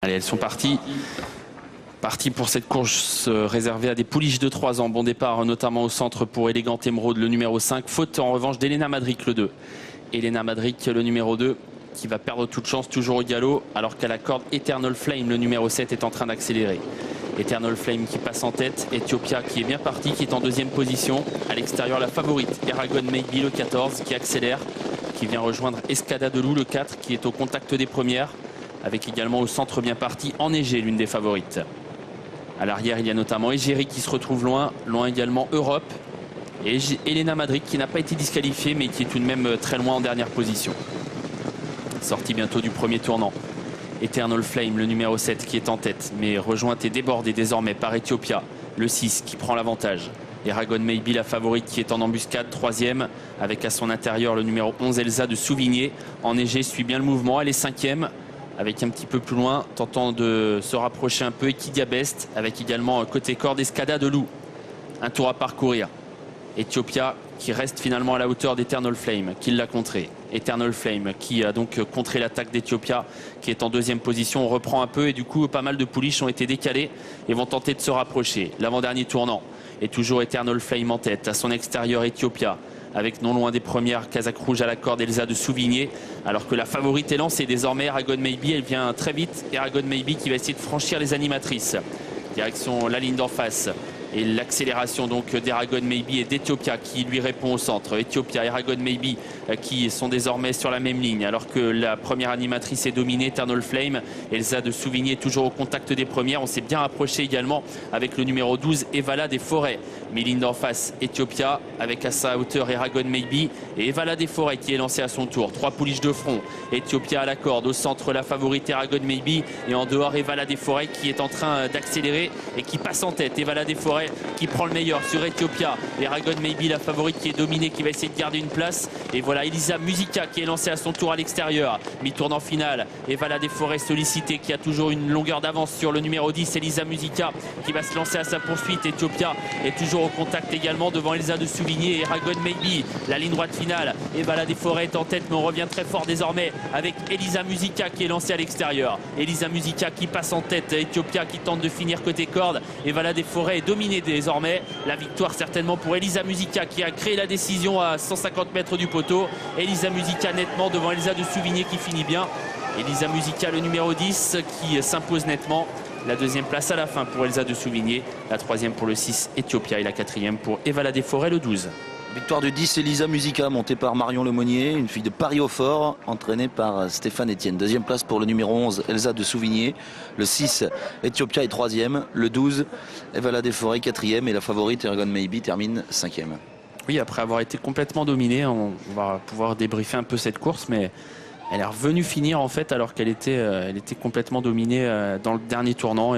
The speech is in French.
Allez, elles sont parties. Parties pour cette course réservée à des pouliches de 3 ans. Bon départ notamment au centre pour Elegant Emerald, le numéro 5. Faute en revanche d'Elena Madric, le 2. Elena Madric, le numéro 2, qui va perdre toute chance toujours au galop, alors qu'à la corde, Eternal Flame, le numéro 7, est en train d'accélérer. Eternal Flame qui passe en tête. Ethiopia qui est bien parti, qui est en deuxième position. À l'extérieur, la favorite, Eragon Maybe, le 14, qui accélère, qui vient rejoindre Escada de Loup, le 4, qui est au contact des premières, avec également au centre bien parti Enneigé, l'une des favorites. À l'arrière, il y a notamment Egérie qui se retrouve loin également Europe. Et Elena Madric qui n'a pas été disqualifiée, mais qui est tout de même très loin en dernière position. Sortie bientôt du premier tournant. Eternal Flame, le numéro 7, qui est en tête, mais rejointe et débordée désormais par Ethiopia, le 6, qui prend l'avantage. Eragon Maybe, la favorite, qui est en embuscade, 3e, avec à son intérieur le numéro 11, Elsa de Souvigné. Enneigé suit bien le mouvement, elle est 5e. Avec un petit peu plus loin, tentant de se rapprocher un peu, Equidia Best, avec également côté corde Escada de Loup. Un tour à parcourir. Ethiopia qui reste finalement à la hauteur d'Eternal Flame, qui l'a contré. Eternal Flame qui a donc contré l'attaque d'Ethiopia, qui est en deuxième position. On reprend un peu et du coup pas mal de pouliches ont été décalées et vont tenter de se rapprocher. L'avant-dernier tournant est toujours Eternal Flame en tête. À son extérieur, Ethiopia, avec non loin des premières, Kazakh Rouge à la corde, Elsa de Souvigné, alors que la favorite est lancée désormais. Eragon Maybe, elle vient très vite. Eragon Maybe qui va essayer de franchir les animatrices. Direction la ligne d'en face. Et l'accélération donc d'Eragon Maybe et d'Ethiopia qui lui répond au centre. Ethiopia, Eragon Maybe qui sont désormais sur la même ligne, alors que la première animatrice est dominée, Eternal Flame. Elsa de Souvigné toujours au contact des premières. On s'est bien rapproché également avec le numéro 12, Evala des Forêts. Mais ligne d'en face, Ethiopia, avec à sa hauteur Eragon Maybe et Evala des Forêts qui est lancée à son tour. 3 pouliches de front. Ethiopia à la corde, au centre la favorite Eragon Maybe et en dehors Evala des Forêts qui est en train d'accélérer et qui passe en tête. Evala des Forêts qui prend le meilleur sur Ethiopia. Eragon Maybe, la favorite qui est dominée, qui va essayer de garder une place. Et voilà Elisa Musica qui est lancée à son tour à l'extérieur. Mi-tournant final. Evala des Forêts sollicitée qui a toujours une longueur d'avance sur le numéro 10. Elisa Musica qui va se lancer à sa poursuite. Ethiopia est toujours au contact également devant Elsa de Souvigné et Eragon Maybe. La ligne droite finale. Evala des Forêts est en tête, mais on revient très fort désormais avec Elisa Musica qui est lancée à l'extérieur. Elisa Musica qui passe en tête. Ethiopia qui tente de finir côté corde. Evala des Forêts est dominée désormais. La victoire certainement pour Elisa Musica qui a créé la décision à 150 mètres du poteau. Elisa Musica nettement devant Elsa de Souvigné qui finit bien. Elisa Musica, le numéro 10, qui s'impose nettement. La deuxième place à la fin pour Elsa de Souvigné. La troisième pour le 6, Ethiopia. Et la quatrième pour Evala des Forêts, le 12. Victoire du 10, Elisa Musica, montée par Marion Lemonnier, une fille de Paris-au-Fort, entraînée par Stéphane Etienne. Deuxième place pour le numéro 11, Elsa de Souvigné. Le 6, Ethiopia est troisième. Le 12, Evala des Forêts, quatrième. Et la favorite, Eragon Maybe, termine cinquième. Oui, après avoir été complètement dominée, on va pouvoir débriefer un peu cette course, mais elle est revenue finir en fait alors qu'elle était complètement dominée dans le dernier tournant.